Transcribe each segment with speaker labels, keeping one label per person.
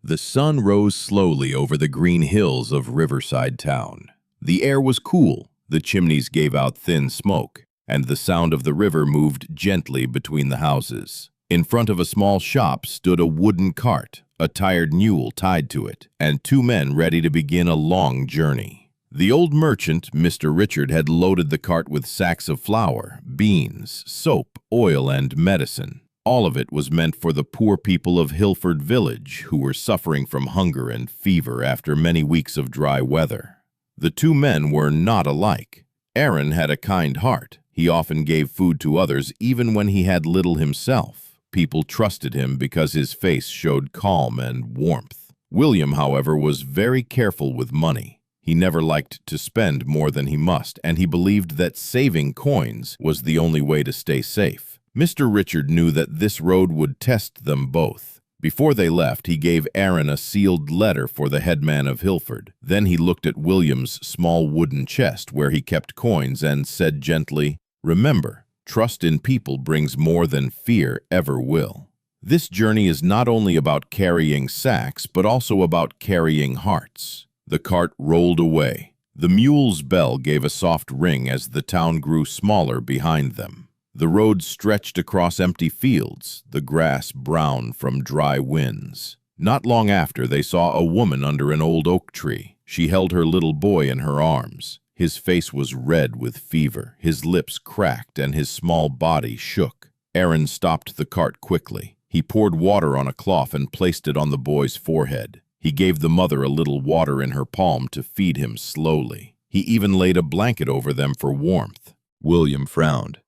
Speaker 1: The sun rose slowly over the green hills of Riverside Town. The air was cool, the chimneys gave out thin smoke, and the sound of the river moved gently between the houses. In front of a small shop stood a wooden cart, a tired mule tied to it, and two men ready to begin a long journey. The old merchant, Mr. Richard, had loaded the cart with sacks of flour, beans, soap, oil, and medicine. All of it was meant for the poor people of Hilford Village, who were suffering from hunger and fever after many weeks of dry weather. The two men were not alike. Aaron had a kind heart. He often gave food to others, even when he had little himself. People trusted him because his face showed calm and warmth. William, however, was very careful with money. He never liked to spend more than he must, and he believed that saving coins was the only way to stay safe. Mr. Richard knew that this road would test them both. Before they left, he gave Aaron a sealed letter for the headman of Hilford. Then he looked at William's small wooden chest where he kept coins and said gently, "Remember, trust in people brings more than fear ever will." This journey is not only about carrying sacks, but also about carrying hearts. The cart rolled away. The mule's bell gave a soft ring as the town grew smaller behind them. The road stretched across empty fields, the grass brown from dry winds. Not long after, they saw a woman under an old oak tree. She held her little boy in her arms. His face was red with fever, his lips cracked, and his small body shook. Aaron stopped the cart quickly. He poured water on a cloth and placed it on the boy's forehead. He gave the mother a little water in her palm to feed him slowly. He even laid a blanket over them for warmth.
Speaker 2: William frowned.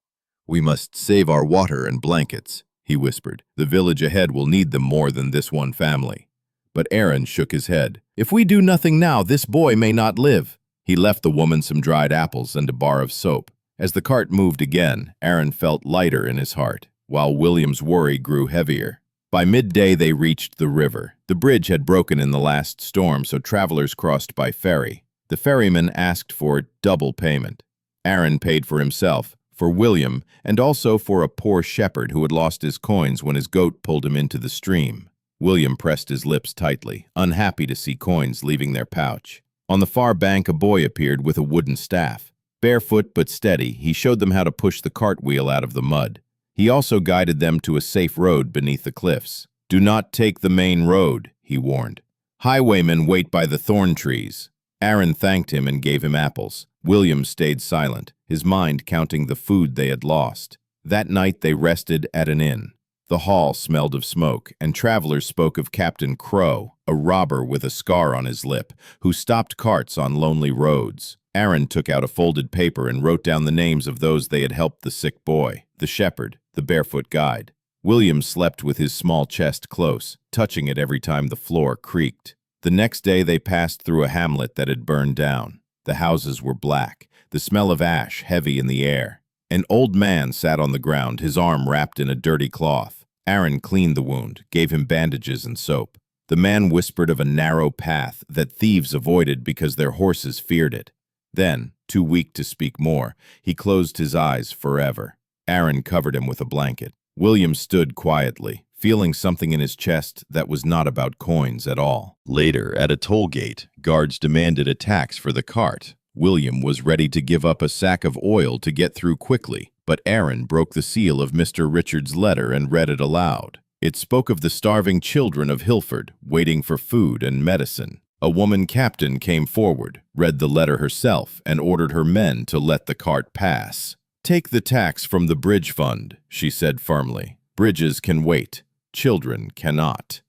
Speaker 2: "We must save our water and blankets," he whispered. "The village ahead will need them more than this one family." But Aaron shook his head. "If we do nothing now, this boy may not live." He left the woman some dried apples and a bar of soap. As the cart moved again, Aaron felt lighter in his heart, while William's worry grew heavier. By midday, they reached the river. The bridge had broken in the last storm, so travelers crossed by ferry. The ferryman asked for double payment. Aaron paid for himself, for William, and also for a poor shepherd who had lost his coins when his goat pulled him into the stream. William pressed his lips tightly, unhappy to see coins leaving their pouch. On the far bank, a boy appeared with a wooden staff. Barefoot but steady, he showed them how to push the cartwheel out of the mud. He also guided them to a safe road beneath the cliffs. "Do not take the main road," he warned. "Highwaymen wait by the thorn trees." Aaron thanked him and gave him apples. William stayed silent, his mind counting the food they had lost. That night they rested at an inn. The hall smelled of smoke, and travelers spoke of Captain Crow, a robber with a scar on his lip, who stopped carts on lonely roads. Aaron took out a folded paper and wrote down the names of those they had helped: the sick boy, the shepherd, the barefoot guide. William slept with his small chest close, touching it every time the floor creaked. The next day they passed through a hamlet that had burned down. The houses were black, the smell of ash heavy in the air. An old man sat on the ground, his arm wrapped in a dirty cloth. Aaron cleaned the wound, gave him bandages and soap. The man whispered of a narrow path that thieves avoided because their horses feared it. Then, too weak to speak more, he closed his eyes forever. Aaron covered him with a blanket. William stood quietly, feeling something in his chest that was not about coins at all. Later, at a toll gate, guards demanded a tax for the cart. William was ready to give up a sack of oil to get through quickly, but Aaron broke the seal of Mr. Richard's letter and read it aloud. It spoke of the starving children of Hilford, waiting for food and medicine. A woman captain came forward, read the letter herself, and ordered her men to let the cart pass. "Take the tax from the bridge fund," she said firmly. "Bridges can wait. Children cannot."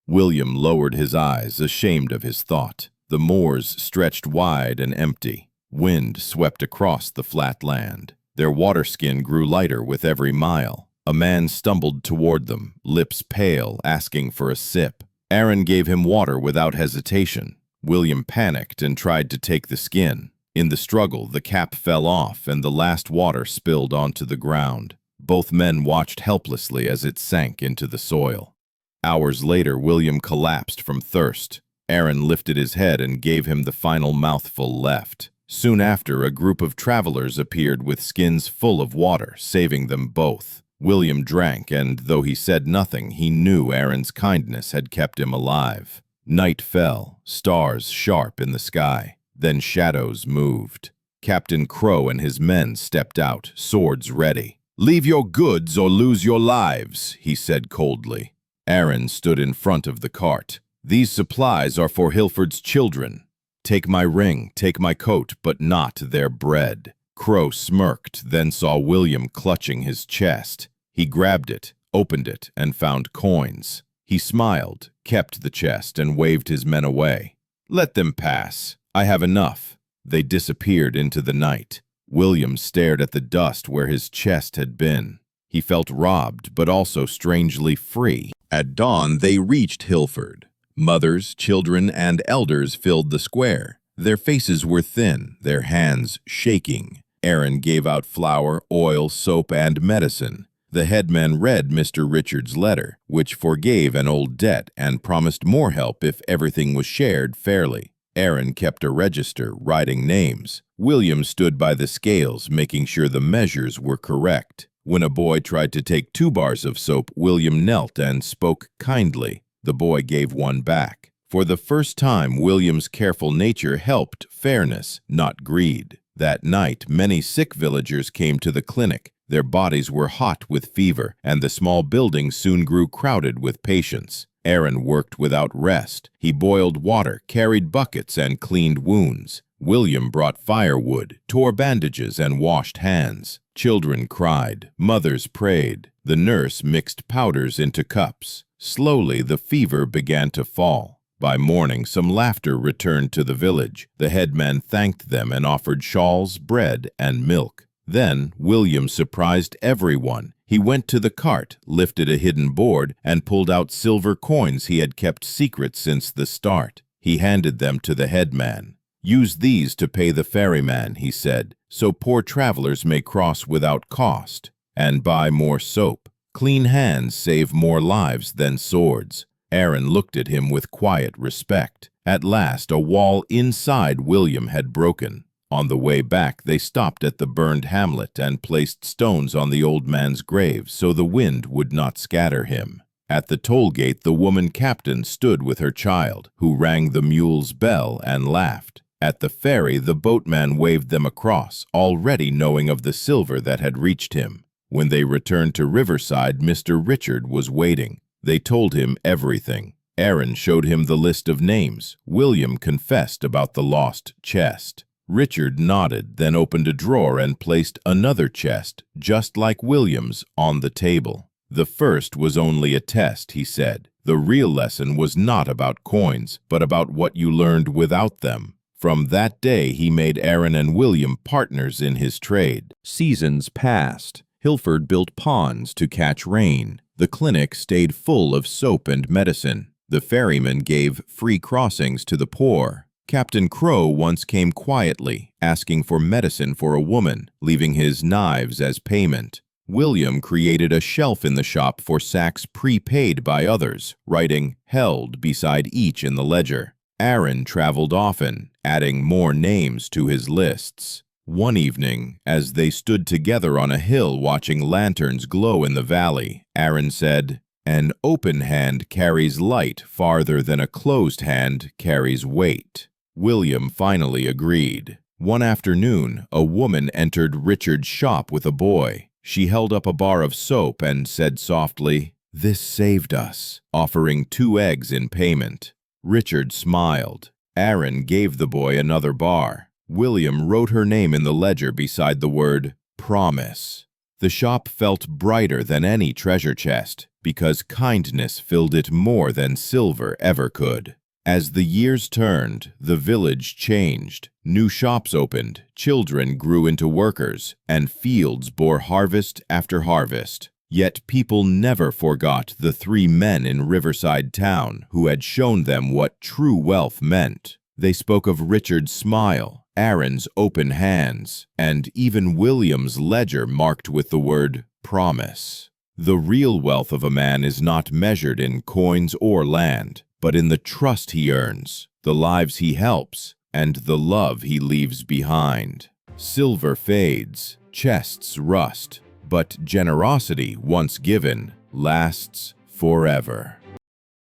Speaker 2: William lowered his eyes, ashamed of his thought. The moors stretched wide and empty. Wind swept across the flat land. Their waterskin grew lighter with every mile. A man stumbled toward them, lips pale, asking for a sip. Aaron gave him water without hesitation. William panicked and tried to take the skin. In the struggle, the cap fell off and the last water spilled onto the ground. Both men watched helplessly as it sank into the soil. Hours later, William collapsed from thirst. Aaron lifted his head and gave him the final mouthful left. Soon after, a group of travelers appeared with skins full of water, saving them both. William drank, and though he said nothing, he knew Aaron's kindness had kept him alive. Night fell, stars sharp in the sky. Then shadows moved. Captain Crow and his men stepped out, swords ready. "Leave your goods or lose your lives," he said coldly. Aaron stood in front of the cart. "These supplies are for Hilford's children. Take my ring, take my coat, but not their bread." Crow smirked, then saw William clutching his chest. He grabbed it, opened it, and found coins. He smiled, kept the chest, and waved his men away. "Let them pass. I have enough." They disappeared into the night. William stared at the dust where his chest had been. He felt robbed, but also strangely free. At dawn, they reached Hilford. Mothers, children, and elders filled the square. Their faces were thin, their hands shaking. Aaron gave out flour, oil, soap, and medicine. The headman read Mr. Richard's letter, which forgave an old debt and promised more help if everything was shared fairly. Aaron kept a register, writing names. William stood by the scales, making sure the measures were correct. When a boy tried to take 2 bars of soap, William knelt and spoke kindly. The boy gave 1 back. For the first time, William's careful nature helped fairness, not greed. That night, many sick villagers came to the clinic. Their bodies were hot with fever, and the small building soon grew crowded with patients. Aaron worked without rest. He boiled water, carried buckets, and cleaned wounds. William brought firewood, tore bandages, and washed hands. Children cried. Mothers prayed. The nurse mixed powders into cups. Slowly, the fever began to fall. By morning, some laughter returned to the village. The headman thanked them and offered shawls, bread, and milk. Then, William surprised everyone. He went to the cart, lifted a hidden board, and pulled out silver coins he had kept secret since the start. He handed them to the headman. "Use these to pay the ferryman," he said, "so poor travelers may cross without cost. And buy more soap. Clean hands save more lives than swords." Aaron looked at him with quiet respect. At last, a wall inside William had broken. On the way back, they stopped at the burned hamlet and placed stones on the old man's grave so the wind would not scatter him. At the toll gate, the woman captain stood with her child, who rang the mule's bell and laughed. At the ferry, the boatman waved them across, already knowing of the silver that had reached him. When they returned to Riverside, Mr. Richard was waiting. They told him everything. Aaron showed him the list of names. William confessed about the lost chest. Richard nodded, then opened a drawer and placed another chest, just like William's, on the table. The first was only a test, he said. The real lesson was not about coins, but about what you learned without them. From that day, he made Aaron and William partners in his trade. Seasons passed. Hilford built ponds to catch rain. The clinic stayed full of soap and medicine. The ferryman gave free crossings to the poor. Captain Crow once came quietly, asking for medicine for a woman, leaving his knives as payment. William created a shelf in the shop for sacks prepaid by others, writing "held" beside each in the ledger. Aaron traveled often, adding more names to his lists. One evening, as they stood together on a hill watching lanterns glow in the valley, Aaron said, "An open hand carries light farther than a closed hand carries weight." William finally agreed. One afternoon, a woman entered Richard's shop with a boy. She held up a bar of soap and said softly, "This saved us," offering 2 eggs in payment. Richard smiled. Aaron gave the boy another bar. William wrote her name in the ledger beside the word "Promise." The shop felt brighter than any treasure chest, because kindness filled it more than silver ever could. As the years turned, the village changed. New shops opened, children grew into workers, and fields bore harvest after harvest. Yet people never forgot the 3 men in Riverside Town who had shown them what true wealth meant. They spoke of Richard's smile, Aaron's open hands, and even William's ledger marked with the word "promise." The real wealth of a man is not measured in coins or land, but in the trust he earns, the lives he helps, and the love he leaves behind. Silver fades, chests rust,
Speaker 1: But generosity, once given, lasts forever.